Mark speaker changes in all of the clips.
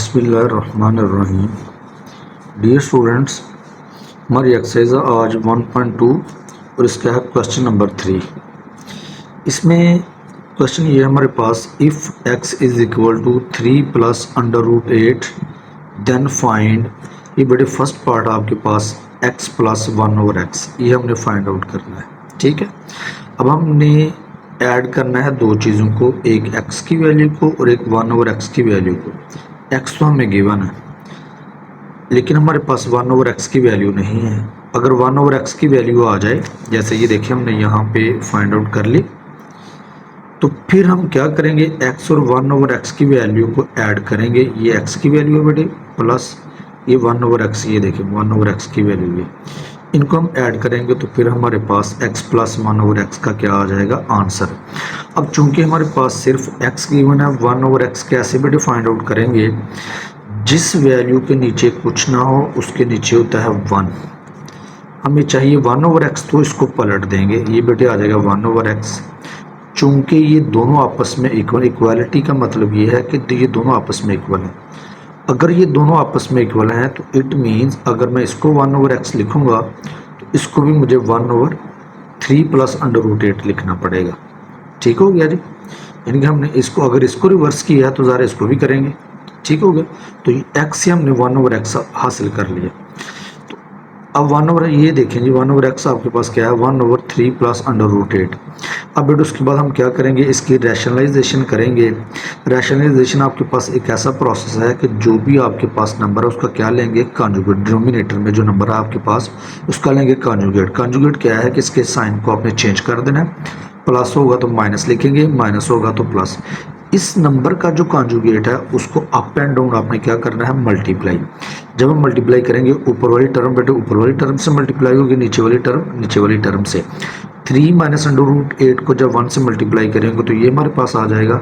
Speaker 1: बिस्मिल्लाहिर्रहमानिर्रहीम। Dear students, हमारी exercise आज 1.2 और इसका है क्वेश्चन नंबर 3। इसमें क्वेश्चन ये है हमारे पास, if x is equal to 3 plus under root 8 then find. ये बेटे फर्स्ट पार्ट आपके पास x प्लस 1/x, ये हमने फाइंड आउट करना है। ठीक है, अब हमने ऐड करना है दो चीज़ों को, एक x की वैल्यू को और एक 1/x की वैल्यू को। x तो हमें गिवन है लेकिन हमारे पास 1/x की वैल्यू नहीं है। अगर 1/x की वैल्यू आ जाए, जैसे ये देखिए हमने यहाँ पे फाइंड आउट कर ली, तो फिर हम क्या करेंगे, x और 1/x की वैल्यू को ऐड करेंगे। ये x की वैल्यू है बेटे प्लस ये 1/x, ये देखिए 1/x की वैल्यू है, इनको हम ऐड करेंगे तो फिर हमारे पास x प्लस 1/x का क्या आ जाएगा, आंसर। अब चूंकि हमारे पास सिर्फ x गिवन है, 1/x कैसे बेटे फाइंड आउट करेंगे, जिस वैल्यू के नीचे कुछ ना हो उसके नीचे होता है 1। हमें चाहिए 1/x, तो इसको पलट देंगे, ये बेटे आ जाएगा 1/x। चूंकि ये दोनों आपस में इक्वल, इक्वालिटी का मतलब ये है कि ये दोनों आपस में इक्वल हैं। अगर ये दोनों आपस में इक्वल हैं तो इट मीन्स अगर मैं इसको 1/x लिखूंगा तो इसको भी मुझे 1/3 प्लस अंडर रूट 8 लिखना पड़ेगा। ठीक हो गया जी, यानी कि हमने इसको, अगर इसको रिवर्स किया है तो ज़रा इसको भी करेंगे। ठीक हो गया, तो x से हमने 1/x हासिल कर लिया। तो अब 1/, ये देखें जी 1/x आपके पास क्या है, 1/3 प्लस अंडर रूट 8। अब बेटा उसके बाद हम क्या करेंगे, इसकी रैशनलाइजेशन करेंगे। रैशनलाइजेशन आपके पास एक ऐसा प्रोसेस है कि जो भी आपके पास नंबर है उसका क्या लेंगे, कॉन्जुगेट। डिनोमिनेटर में जो नंबर है आपके पास उसका लेंगे कॉन्जुगेट। कॉन्जुगेट क्या है कि इसके साइन को आपने चेंज कर देना है, प्लस होगा तो माइनस लिखेंगे, माइनस होगा तो प्लस। इस नंबर का जो कॉन्जुगेट है उसको अप एंड डाउन आपने क्या करना है, मल्टीप्लाई। जब हम मल्टीप्लाई करेंगे, ऊपर वाली टर्म बेटे ऊपर वाली टर्म से मल्टीप्लाई होगी, नीचे वाली टर्म से। 3 माइनस अंडर रूट 8 को जब 1 से मल्टीप्लाई करेंगे तो ये हमारे पास आ जाएगा,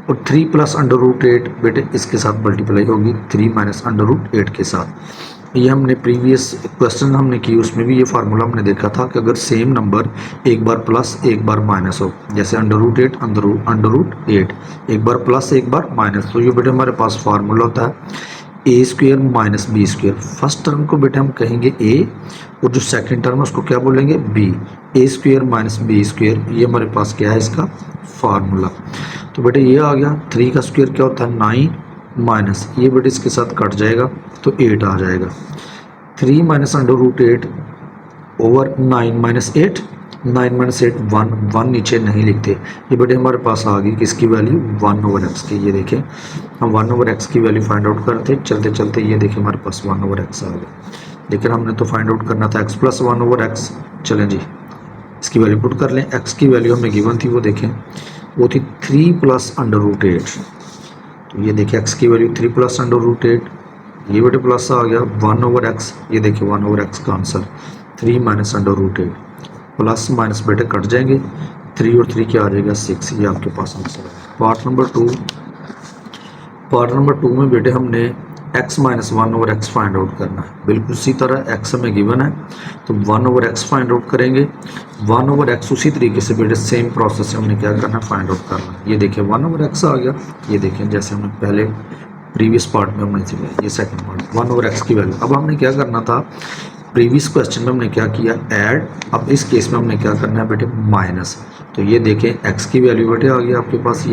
Speaker 1: और 3 प्लस अंडर रूट 8 बेटे इसके साथ मल्टीप्लाई होगी 3 माइनस अंडर रूट 8 के साथ। ये हमने प्रीवियस क्वेश्चन हमने की, उसमें भी ये फार्मूला हमने देखा था कि अगर सेम नंबर एक बार प्लस एक बार माइनस हो, जैसे अंडर रूट 8 अंडर रूट 8, एक बार प्लस एक बार माइनस, तो ये बेटे हमारे पास फार्मूला होता है A square minus B square. First term को बेटे हम कहेंगे ए, और जो सेकंड टर्म है उसको क्या बोलेंगे, बी। ए स्क्वेयर माइनस बी स्क्वेयर, ये हमारे पास क्या है इसका फार्मूला। तो बेटे ये आ गया, 3 का स्क्वेयर क्या होता है 9, माइनस ये बेटे इसके साथ कट जाएगा तो 8 आ जाएगा। 3 minus under root 8 over 9 minus 8, 9 minus 8 1 नीचे नहीं लिखते। ये बेटे हमारे पास आ गई किसकी वैल्यू, 1/x की। ये देखें हम 1/x की वैल्यू फाइंड आउट करते चलते चलते, ये देखें हमारे पास 1/x आ गया। लेकिन हमने तो फाइंड आउट करना था x प्लस 1/x। चलें जी, इसकी वैल्यू पुट कर लें। x की वैल्यू हमें गिवन थी, वो देखें वो थी 3 प्लस अंडर रूट 8। तो ये देखिए x की वैल्यू 3 प्लस अंडर रूट 8, ये बेटे प्लस आ गया 1/x। ये देखिए 1/x का answer 3 minus under root 8, plus minus बेटे कट जाएंगे, 3 और 3 क्या आ जाएगा 6। ये आपके पास आंसर है। पार्ट नंबर 2 में बेटे हमने x minus 1/x find out करना है। बिल्कुल उसी तरह x हमें गिवन है तो 1/x फाइंड आउट करेंगे। 1/x उसी तरीके से बेटे सेम प्रोसेस से हमने क्या करना है, फाइंड आउट करना है। ये देखिए 1/x आ गया, ये देखें जैसे हमने पहले प्रीवियस पार्ट में हमने सीखा, ये सेकंड पार्ट 1/x की वैल्यू। अब हमने क्या करना था, प्रीवियस क्वेश्चन में हमने क्या किया, ऐड। अब इस केस में हमने क्या करना है बेटे, माइनस। तो ये देखें x की वैल्यू बेटे आ गई आपके पास,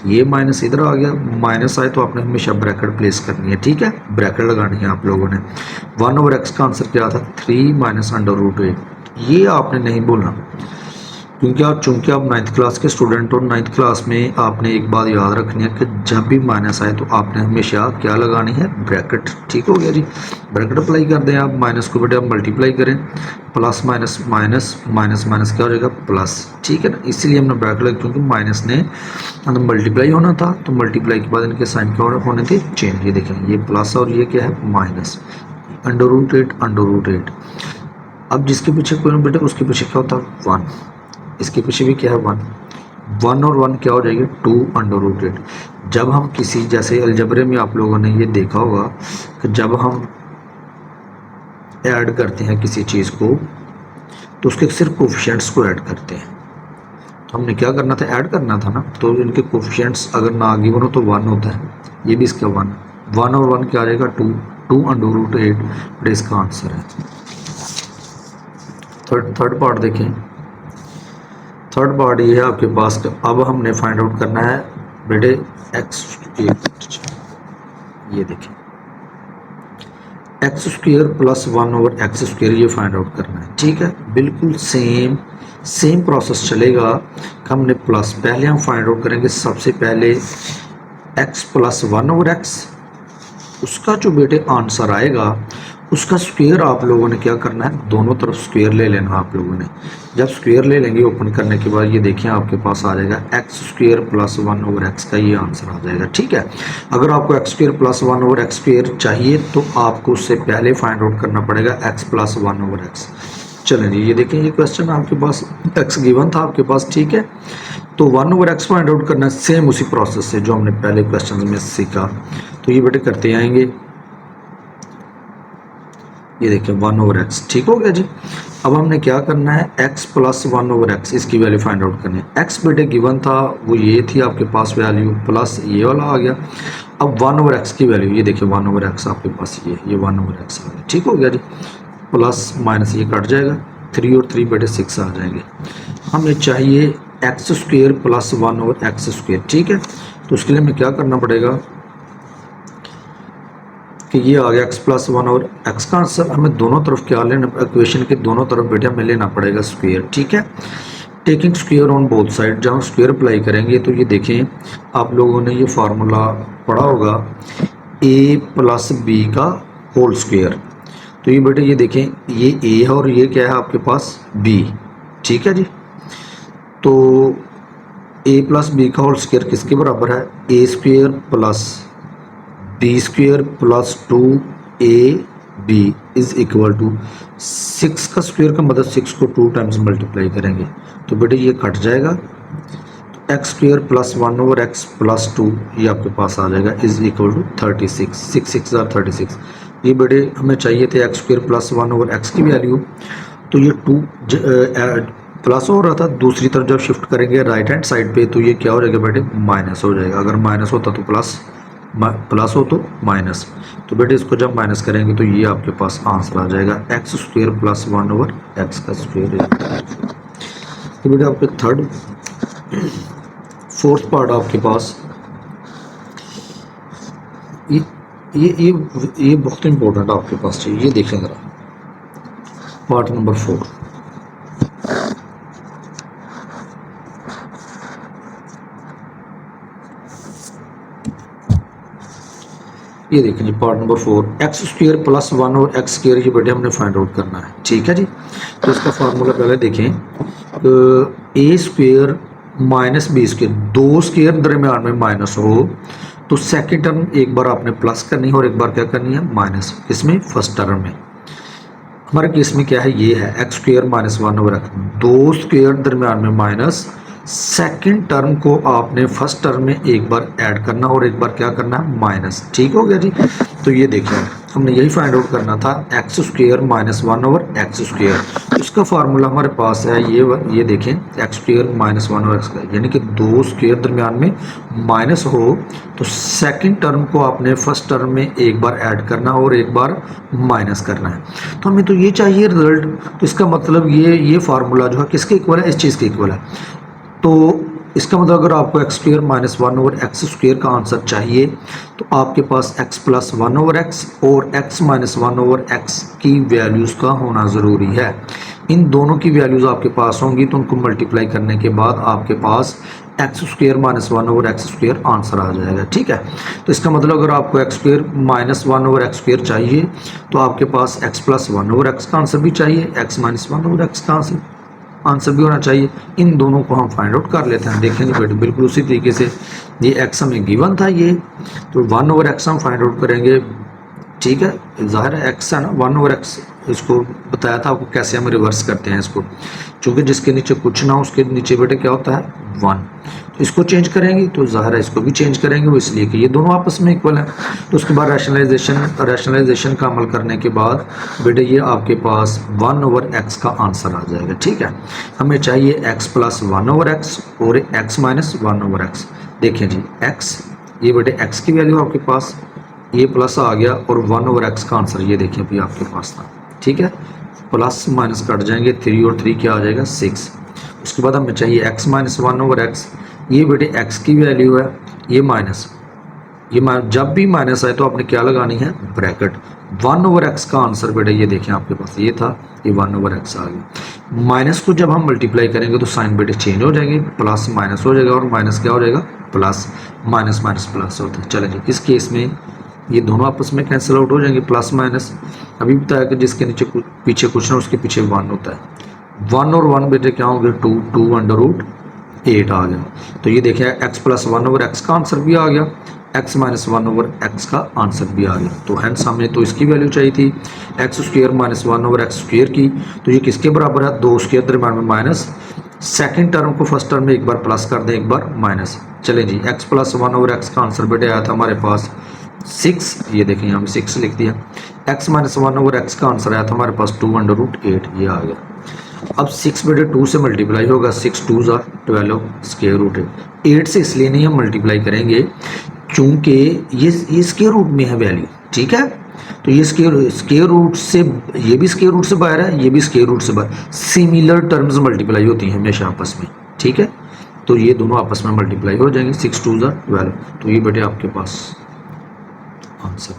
Speaker 1: ये माइनस इधर आ गया, माइनस आए तो आपने हमेशा ब्रैकेट प्लेस करनी है। ठीक है, ब्रैकेट लगानी है आप लोगों ने। 1/x का आंसर क्या था, 3 माइनस अंडर रूट 8। ये आपने नहीं बोलना, क्योंकि चूंकि आप 9th क्लास के स्टूडेंट हो, 9th क्लास में आपने एक बात याद रखनी है कि जब भी माइनस आए तो आपने हमेशा क्या लगानी है, ब्रैकेट। ठीक हो गया जी, ब्रैकेट अप्लाई कर दें आप। माइनस को बेटे आप मल्टीप्लाई करें, plus minus minus minus minus क्या हो जाएगा, प्लस। ठीक है ना, इसीलिए हमने ब्रैकेट लगा, क्योंकि माइनस ने मल्टीप्लाई होना था, तो मल्टीप्लाई के बाद इनके साइन क्या होने थे, चेंज। ये देखें ये प्लस और ये क्या है माइनस, अंडर रूट 8। अब जिसके पीछे कोई बेटे उसके पीछे क्या होता है 1, इसके पीछे भी क्या है 1 और 1 क्या हो जाएगी 2 अंडर रूट 8। जब हम किसी, जैसे अलजबरे में आप लोगों ने ये देखा होगा कि जब हम ऐड करते हैं किसी चीज़ को तो उसके सिर्फ कोफिशिएंट्स को ऐड करते हैं। तो हमने क्या करना था, ऐड करना था ना, तो इनके कोफिशिएंट्स अगर ना गिवन हो तो 1 होता है, ये भी इसका 1, 1 और 1 क्या आ जाएगा 2, 2 अंडर रूट 8 बेटे इसका आंसर है। थर्ड पार्ट देखें। थर्ड पार्ट ये है आपके पास। अब हमने फाइंड आउट करना है बेटे एक्स, ये देखें x square plus 1 over x square, ये फाइंड आउट करना है। ठीक है, बिल्कुल सेम प्रोसेस चलेगा। हमने प्लस पहले हम फाइंड आउट करेंगे सबसे पहले एक्स प्लस 1 ओवर एक्स, उसका जो बेटे आंसर आएगा उसका स्क्वायर आप लोगों ने क्या करना है, दोनों तरफ स्क्वायर ले लेना आप लोगों ने। जब स्क्वायर ले लेंगे ओपन करने के बाद ये देखिए आपके पास आ जाएगा x square plus 1 over x का ये आंसर आ जाएगा। ठीक है, अगर आपको x square plus 1 over x square चाहिए तो आपको उससे पहले फाइंड आउट करना पड़ेगा एक्स प्लस 1 ओवर एक्स। चलें जी, ये देखें ये क्वेश्चन आपके पास एक्स गिवन था आपके पास। ठीक है, तो 1 ओवर एक्स फाइंड आउट करना है सेम उसी प्रोसेस से जो हमने पहले क्वेश्चन में सीखा। तो ये बेटे करते आएंगे, ये देखिए 1 ओवर एक्स। ठीक हो गया जी। अब हमने क्या करना है एक्स प्लस 1 ओवर एक्स, इसकी वैल्यू फाइंड आउट करनी है। एक्स बेटे गिवन था वो ये थी आपके पास वैल्यू, प्लस ये वाला आ गया। अब 1 ओवर एक्स की वैल्यू ये देखिए 1 ओवर एक्स आपके पास ये 1 ओवर एक्स आ गया। ठीक हो गया जी, प्लस माइनस ये कट जाएगा, 3 और 3 बेटे 6 आ जाएंगे। हमें चाहिए x square plus 1 over x square. ठीक है, तो उसके लिए हमें क्या करना पड़ेगा कि ये आ गया एक्स प्लस 1 और एक्स का आंसर। हमें दोनों तरफ क्या लेना, इक्वेशन के दोनों तरफ बेटा हमें लेना पड़ेगा स्क्वायर। ठीक है, taking square on both side, जब हम स्क्वायर अप्लाई करेंगे तो ये देखें आप लोगों ने ये फार्मूला पढ़ा होगा a प्लस बी का होल स्क्वायर। तो ये बेटे ये देखें ये a है और ये क्या है आपके पास b। ठीक है जी, तो a प्लस बी का होल स्क्वायर किसके बराबर है, a square plus B square plus 2ab is equal to 6 का स्क्वायर का मतलब 6 को 2 टाइम्स मल्टीप्लाई करेंगे तो बेटे ये कट जाएगा। X square plus 1 over x plus 2 ये आपके पास आ जाएगा इज इक्वल टू 36। 6 6 आर 36। ये बेटे हमें चाहिए थे x square plus 1 over x की वैल्यू, तो ये 2 प्लस हो रहा था, दूसरी तरफ जब शिफ्ट करेंगे राइट हैंड साइड पे तो ये क्या हो जाएगा बेटे माइनस हो जाएगा। अगर माइनस होता तो प्लस हो तो माइनस, तो बेटे इसको जब माइनस करेंगे तो ये आपके पास आंसर आ जाएगा x square plus 1 over x का स्क्वायर। तो बेटे आपके फोर्थ पार्ट आपके पास ये बहुत इंपॉर्टेंट आपके पास चाहिए। ये देखें ज़रा पार्ट नंबर 4। ये देखें जी part number 4, x square plus 1 और एक्स स्क्वायर ये बेटे हमने फाइंड आउट करना है। ठीक है जी, तो इसका फार्मूला पहले देखें, ए स्क्वायर माइनस बी स्क्वायर, दो स्क्वायर दरमियान में माइनस हो तो सेकंड टर्म एक बार आपने प्लस करनी है और एक बार क्या करनी है माइनस। इसमें फर्स्ट टर्म में हमारे केस में क्या है, ये है x square minus 1 over x, दो स्क्वायर दरमियान में माइनस, सेकंड टर्म को आपने फर्स्ट टर्म में एक बार ऐड करना और एक बार क्या करना है माइनस। ठीक हो गया जी, तो ये देखिए हमने यही फाइंड आउट करना था x square minus 1 over x square. उसका फार्मूला हमारे पास है ये देखें x square minus 1 over x का, यानी कि दो स्क्वायर दरमियान में माइनस हो तो सेकंड टर्म को आपने फर्स्ट टर्म में एक बार ऐड करना और एक बार माइनस करना है। तो हमें तो ये चाहिए रिजल्ट, तो इसका मतलब ये फार्मूला जो है किसके इक्वल है, इस चीज़ के इक्वल है। तो इसका मतलब अगर आपको x square minus 1 over x square का आंसर चाहिए तो आपके पास एक्स प्लस 1 ओवर एक्स और एक्स माइनस 1 ओवर एक्स की वैल्यूज़ का होना ज़रूरी है। इन दोनों की वैल्यूज़ आपके पास होंगी तो उनको मल्टीप्लाई करने के बाद आपके पास x square minus 1 over x square answer आ जाएगा। ठीक है, तो इसका मतलब अगर आपको x square minus 1 over x square चाहिए तो आपके पास एक्स प्लस 1 ओवर एक्स का आंसर भी चाहिए, एक्स माइनस 1 ओवर एक्स का आंसर भी होना चाहिए। इन दोनों को हम फाइंड आउट कर लेते हैं। देखेंगे बेटे बिल्कुल उसी तरीके से ये एक्स हमें गिवन था, ये तो 1 ओवर एक्स हम फाइंड आउट करेंगे। ठीक है, ज़ाहिर है एक्स है ना, 1 ओवर एक्स इसको बताया था आपको कैसे हम रिवर्स करते हैं इसको, क्योंकि जिसके नीचे कुछ ना उसके नीचे बेटे क्या होता है 1, तो इसको चेंज करेंगे तो ज़ाहिर है इसको भी चेंज करेंगे, वो इसलिए कि ये दोनों आपस में इक्वल है। तो उसके बाद रैशनलाइजेशन का अमल करने के बाद बेटे ये आपके पास 1 ओवर एक्स का आंसर आ जाएगा। ठीक है, हमें चाहिए एक्स प्लस 1 ओवर एक्स और एक्स माइनस 1 ओवर एक्स। देखें जी एक्स, ये बेटे एक्स की वैल्यू आपके पास ये प्लस आ गया और 1/x का आंसर ये देखिए अभी आपके पास था, ठीक है। प्लस माइनस कट जाएंगे, 3 और 3 क्या आ जाएगा 6। उसके बाद हमें चाहिए x माइनस 1/x। ये बेटे x की वैल्यू है, ये माइनस, जब भी माइनस आए तो आपने क्या लगानी है, ब्रैकेट। 1/x का आंसर बेटे ये देखें आपके पास ये था, ये 1/x आ गया। माइनस को जब हम मल्टीप्लाई करेंगे तो साइन बेटे चेंज हो जाएंगे, प्लस माइनस हो जाएगा और माइनस क्या हो जाएगा, प्लस। माइनस माइनस प्लस होता है। चलें जी, इस केस में ये दोनों आपस में कैंसिल आउट हो जाएंगे, प्लस माइनस। अभी बताया कि जिसके नीचे पीछे कुछ ना उसके पीछे 1 होता है। 1 और 1 बेटे क्या होंगे, 2, 2√8 आ गया। तो ये देखिए x प्लस 1/x का आंसर भी आ गया, x माइनस 1/x का आंसर भी आ गया। तो हैंस हमें तो इसकी वैल्यू चाहिए थी x² माइनस 1/x² की, तो ये किसके बराबर है, 2 स्क्वायर दरम्यान में माइनस। सेकेंड टर्म को फर्स्ट टर्म में एक बार प्लस कर दें, एक बार माइनस। चले जी, x प्लस 1/x का आंसर बेटे आया था हमारे पास 6, ये देखें यहाँ पे 6 लिख दिया। x माइनस 1/x का आंसर आया था हमारे पास 2√8, ये आ गया। अब 6 बेटे 2 से मल्टीप्लाई होगा, 6 2 ज़ा 12 स्क्वायर रूट है 8 से, इसलिए नहीं हम मल्टीप्लाई करेंगे क्योंकि ये स्क्वायर रूट में है वैल्यू, ठीक है। तो ये स्क्वायर रूट से, ये भी स्क्वायर रूट से बाहर है, ये भी स्क्वायर रूट से बाहर। सिमिलर टर्म्स मल्टीप्लाई होती हैं हमेशा आपस में, ठीक है। तो ये दोनों आपस में मल्टीप्लाई हो जाएंगे, 6 2 ज़ा 12। तो ये बेटे आपके पास आंसर